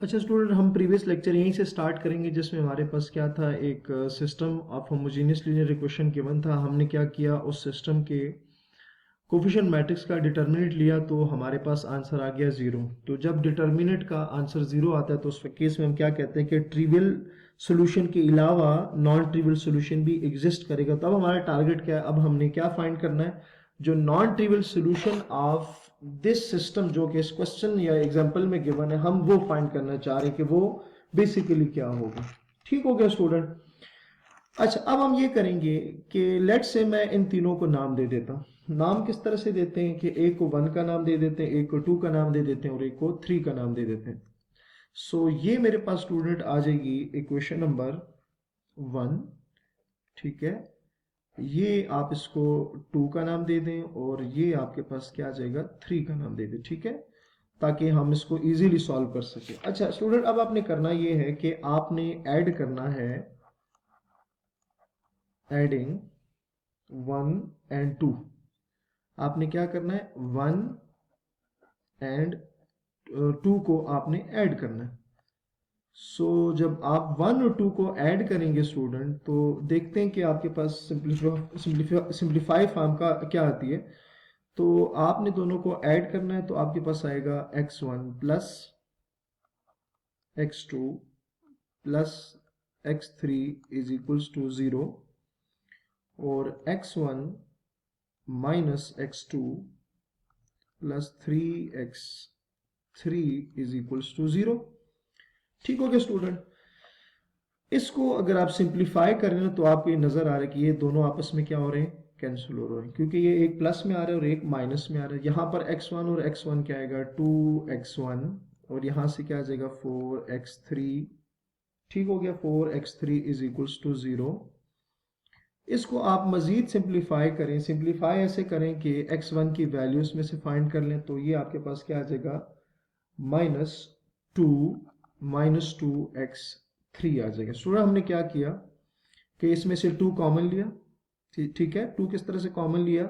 अच्छा स्टूडेंट, हम previous lecture यहीं से स्टार्ट करेंगे जिसमें हमारे पास क्या था, एक system of homogeneous linear equation given था। हमने क्या किया, उस सिस्टम के कोफिशिएंट मैट्रिक्स का डिटर्मिनेंट लिया तो हमारे पास आंसर आ गया जीरो। तो जब डिटर्मिनेंट का आंसर जीरो आता है तो उस केस में हम क्या कहते हैं कि ट्रिवियल सोल्यूशन के अलावा नॉन ट्रिवियल सोल्यूशन भी एग्जिस्ट करेगा। तो अब हमारा टारगेट क्या है, अब हमने क्या फाइंड करना है, जो non trivial solution of this system जो कि इस क्वेश्चन या एग्जाम्पल में गिवन है, हम वो फाइंड करना चाह रहे हैं कि वो बेसिकली क्या होगा। ठीक हो गया स्टूडेंट। अच्छा, अब हम ये करेंगे कि लेट से मैं इन तीनों को नाम दे देता हूं। नाम किस तरह से देते हैं कि एक को 1 का नाम दे देते हैं, एक को 2 का नाम दे देते हैं और एक को 3 का नाम दे देते हैं। सो ये मेरे पास स्टूडेंट आ जाएगी इक्वेशन नंबर 1। ठीक है, ये आप इसको 2 का नाम दे दें और ये आपके पास क्या आ जाएगा, 3 का नाम दे दें। ठीक है, ताकि हम इसको इजीली सॉल्व कर सके। अच्छा स्टूडेंट, अब आपने करना ये है कि आपने ऐड करना है, एडिंग 1 एंड 2। आपने क्या करना है, 1 एंड 2 को आपने ऐड करना है। सो जब आप 1 और 2 को ऐड करेंगे स्टूडेंट, तो देखते हैं कि आपके पास सिंप्लीफाई फॉर्म का क्या आती है। तो आपने दोनों को ऐड करना है, तो आपके पास आएगा x1 plus x2 plus x3 is equals to 0 और x1 minus x2 plus 3x3 is equals to 0। ठीक हो गया स्टूडेंट। इसको अगर आप सिंप्लीफाई कर रहे हो तो आपको ये नजर आ रहा है कि ये दोनों आपस में क्या हो रहे हैं, कैंसिल हो रहे हैं, क्योंकि ये एक प्लस में आ रहा है और एक माइनस में आ रहा है। यहाँ पर x1 और x1 क्या आएगा, 2x1 और यहाँ से क्या आ जाएगा 4x3। ठीक हो गया, 4x3 इज इक्वल्स टू 0। इसको आप मजीद सिंप्लीफाई करें। सिंप्लीफाई ऐसे करें कि x1 की वैल्यूज में से फाइंड कर लें, तो ये आपके पास क्या आ जाएगा, -2 आ जाएगा। स्टूडेंट, हमने क्या किया कि इसमें से 2 कॉमन लिया। ठीक है, 2 किस तरह से कॉमन लिया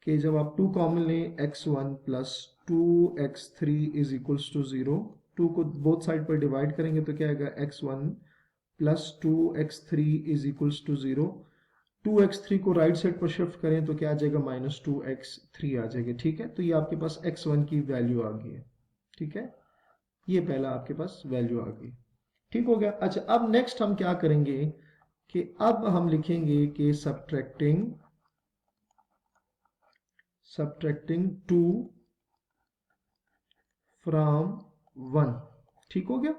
कि जब आप 2 कॉमन लें, x1 plus 2x3 is equals to 0। 2 को बोथ साइड पर डिवाइड करेंगे तो क्या आएगा, x1 plus 2x3 is equals to 0। 2x3 को राइट साइड पर शिफ्ट करें तो क्या आ जाएगा, -2x3 आ जाएगा। ठीक है, तो ये आपके पास x1 की वैल्यू आ गई है। ठीक है, ये पहला आपके पास वैल्यू आ गई। ठीक हो गया। अच्छा, अब नेक्स्ट हम क्या करेंगे कि अब हम लिखेंगे कि सब्ट्रैक्टिंग 2 फ्रॉम 1। ठीक हो गया।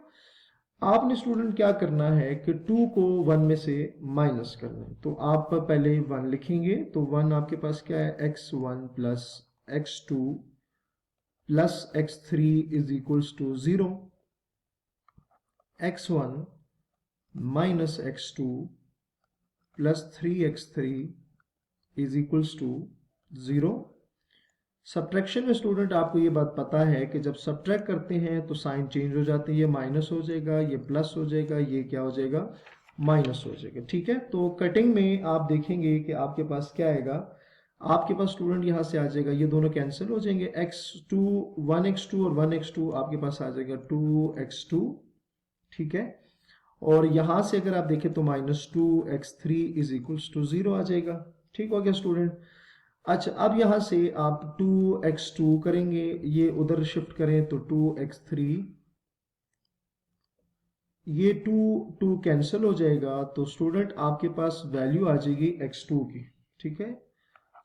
आपने स्टूडेंट क्या करना है कि 2 को 1 में से माइनस करना है। तो आप पहले 1 लिखेंगे, तो 1 आपके पास क्या है, x1 plus x2 plus x3 is equals to 0। x1 minus x2 plus 3x3 is equals to 0। Subtraction में स्टूडेंट आपको ये बात पता है कि जब सब्ट्रैक्ट करते हैं तो साइन चेंज हो जाते हैं, ये माइनस हो जाएगा, ये प्लस हो जाएगा, ये क्या हो जाएगा, माइनस हो जाएगा। ठीक है, तो कटिंग में आप देखेंगे कि आपके पास क्या आएगा, आपके पास स्टूडेंट यहाँ से आ जाएगा, ये दोनों कैंसिल हो जाएंगे, x2 1x2 और 1x2 आपके पास आ जाएगा 2x2। ठीक है, और यहां से अगर आप देखें तो -2x3 इज इक्वल्स टू 0 आ जाएगा। ठीक हो गया स्टूडेंट। अच्छा, अब यहां से आप 2x2 करेंगे, ये उधर शिफ्ट करें तो 2x3, ये 2 कैंसिल हो जाएगा, तो स्टूडेंट आपके पास वैल्यू आ जाएगी x2 की। ठीक है,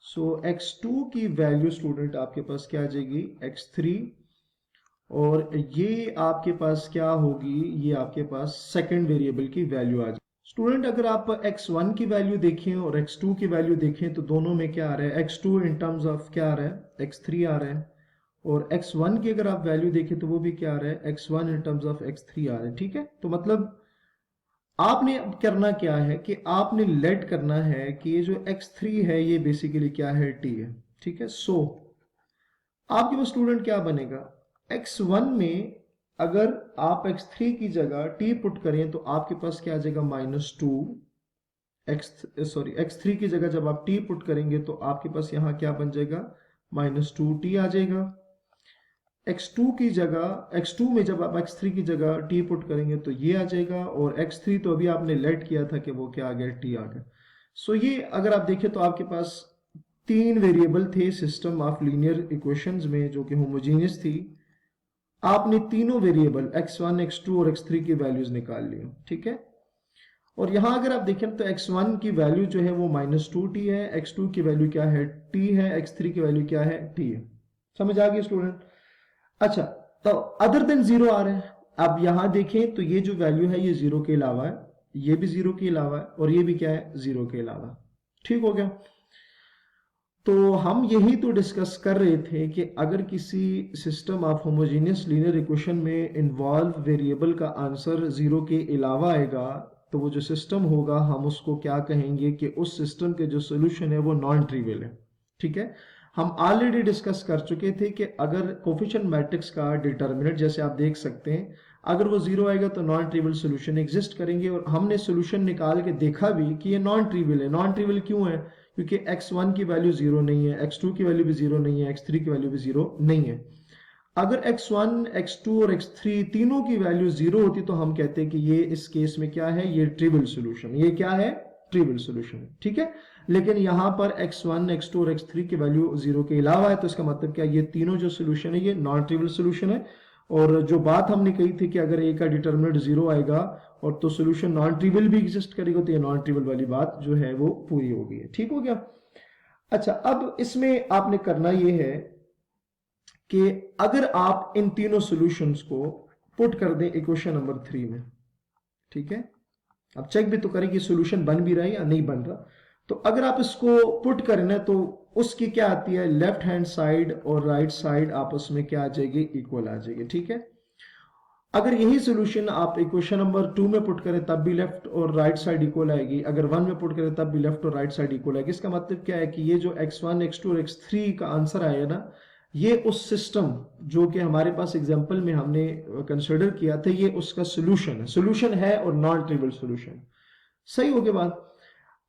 सो x2 की वैल्यू स्टूडेंट आपके पास क्या आ जाएगी, x3, और ये आपके पास क्या होगी, ये आपके पास सेकंड वेरिएबल की वैल्यू आ जाएगी। स्टूडेंट, अगर आप x1 की वैल्यू देखें और x2 की वैल्यू देखें तो दोनों में क्या आ रहा है, x2 इन टर्म्स ऑफ क्या आ रहा है, x3 आ रहा है, और x1 की अगर आप वैल्यू देखें तो वो भी क्या आ रहा है, x1 in terms of x3 आ रहा है। ठीक है, तो मतलब आपने अब करना क्या है कि आपने लेट करना है कि ये जो x3 है ये बेसिकली क्या है, t है। ठीक है, सो आपके पास स्टूडेंट क्या बनेगा, x1 में अगर आप x3 की जगह t पुट करें तो आपके पास क्या आ जाएगा, -2 x3 की जगह जब आप t पुट करेंगे तो आपके पास यहां क्या बन जाएगा, -2t आ जाएगा। x2 की जगह, x2 में जब आप x3 की जगह t पुट करेंगे तो ये आ जाएगा, और x3 तो अभी आपने लेट किया था कि वो क्या आ गया, t आ गया। सो ये अगर आप देखें तो आपके पास तीन वेरिएबल थे सिस्टम ऑफ लीनियर इक्वेशंस में जो कि होमोजीनियस थी। आपने तीनों वेरिएबल x1 x2 और x3 की वैल्यूज निकाल ली, ठीक है। और यहां अगर आप देखें तो x1 की वैल्यू जो है वो -2t है, x2 की वैल्यू क्या है, t है, x3 की वैल्यू क्या है, t है। समझ आ गई स्टूडेंट? अच्छा, तो अदर देन जीरो आ रहे हैं। अब यहां देखें तो ये जो वैल्यू है ये जीरो के अलावा है, ये भी जीरो के अलावा है, और ये भी क्या है, जीरो के अलावा। ठीक हो गया। तो हम यही तो डिस्कस कर रहे थे कि अगर किसी system of homogeneous linear equation में इन्वॉल्व वेरिएबल का आंसर जीरो के अलावा आएगा तो वो जो सिस्टम होगा हम उसको क्या कहेंगे कि उस सिस्टम के जो सोल्यूशन है वो नॉन ट्रिवियल है। ठीक है, हम ऑलरेडी डिस्कस कर चुके थे कि अगर कोफिशिएंट मैट्रिक्स का डिटर्मिनेंट, जैसे आप देख सकते हैं, अगर वो जीरो आएगा तो नॉन ट्रिवियल सोल्यूशन एग्जिस्ट करेंगे, और हमने सोल्यूशन निकाल के देखा भी कि ये नॉन ट्रिवियल है। नॉन ट्रिवियल क्यों है? क्योंकि x1 की वैल्यू जीरो नहीं है, x2 की वैल्यू भी जीरो नहीं है, x3 की वैल्यू भी जीरो नहीं है। अगर x1 x2 और x3 तीनों की वैल्यू जीरो होती तो हम कहते हैं कि ये इस केस में क्या है, ये ट्रिवियल सोल्यूशन, ये क्या है, ट्रिवियल सोल्यूशन। ठीक है, लेकिन यहां पर x1 x2 और x3 की वैल्यू जीरो के अलावा है, तो इसका मतलब क्या, ये तीनों जो सोल्यूशन है ये नॉन ट्रिवियल सोल्यूशन है। और जो बात हमने कही थी कि अगर a का डिटर्मिनेंट जीरो आएगा और तो सोल्यूशन नॉन ट्रिवियल भी एग्जिस्ट करेगा, तो ये नॉन ट्रिवियल वाली बात जो है वो पूरी हो गई है। ठीक हो गया। अच्छा, अब इसमें आपने करना ये है कि अगर आप इन तीनों सॉल्यूशंस को पुट कर दें इक्वेशन नंबर 3 में, ठीक है, अब चेक भी तो करें कि सॉल्यूशन बन भी रहा है या नहीं बन रहा। तो अगर आप इसको पुट करें ना तो उसकी क्या आती है, लेफ्ट हैंड साइड और राइट साइड आपस में क्या आ जाएगी, इक्वल आ जाएगी। ठीक है, अगर यही सोल्यूशन आप इक्वेशन नंबर 2 में पुट करें तब भी लेफ्ट और राइट साइड इक्वल आएगी, अगर 1 में पुट करें तब भी लेफ्ट और राइट साइड इक्वल आएगी। इसका मतलब क्या है कि ये जो x1 x2 और x3 का आंसर आया ना, ये उस सिस्टम जो कि हमारे पास एग्जांपल में हमने कंसिडर किया था, ये उसका सोल्यूशन है और नॉन ट्रिवियल सोल्यूशन। सही हो गया बात।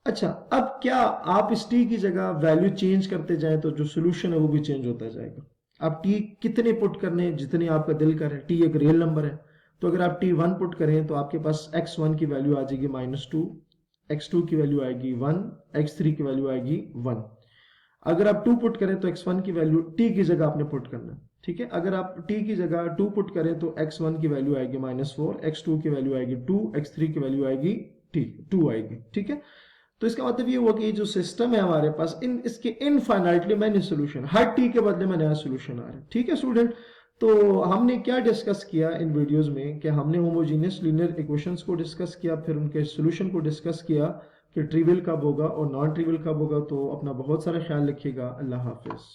अच्छा, अब क्या आप इस t की जगह वैल्यू चेंज करते जाएं तो जो सोल्यूशन है वो भी चेंज होता जाएगा। आप t कितने पुट करने, जितने आपका दिल करे। t एक रियल नंबर है, तो अगर आप t1 पुट करें तो आपके पास x1 की वैल्यू आ जाएगी -2, x2 की वैल्यू आएगी 1, x3 की वैल्यू आएगी 1। अगर आप 2 पुट करें तो x1 की वैल्यू t की जगह आपने पुट करना है। ठीक है, अगर आप t की जगह 2 पुट करें तो x1 की वैल्यू आएगी -4, x2 की वैल्यू आएगी 2, x3 की वैल्यू आएगी 2 आएगी। ठीक है, तो इसका मतलब ये हुआ कि ये जो सिस्टम है हमारे पास, इसके इनफाइनाइटली मैनी सोल्यूशन, हर टी के बदले में नया सोल्यूशन आ रहा है। ठीक है स्टूडेंट, तो हमने क्या डिस्कस किया इन वीडियोस में कि हमने होमोजेनियस लीनियर इक्वेशंस को डिस्कस किया, फिर उनके सोल्यूशन को डिस्कस किया कि ट्रिवियल कब होगा और नॉन ट्रिवियल कब होगा। तो अपना बहुत सारा ख्याल रखिएगा। अल्लाह हाफिज।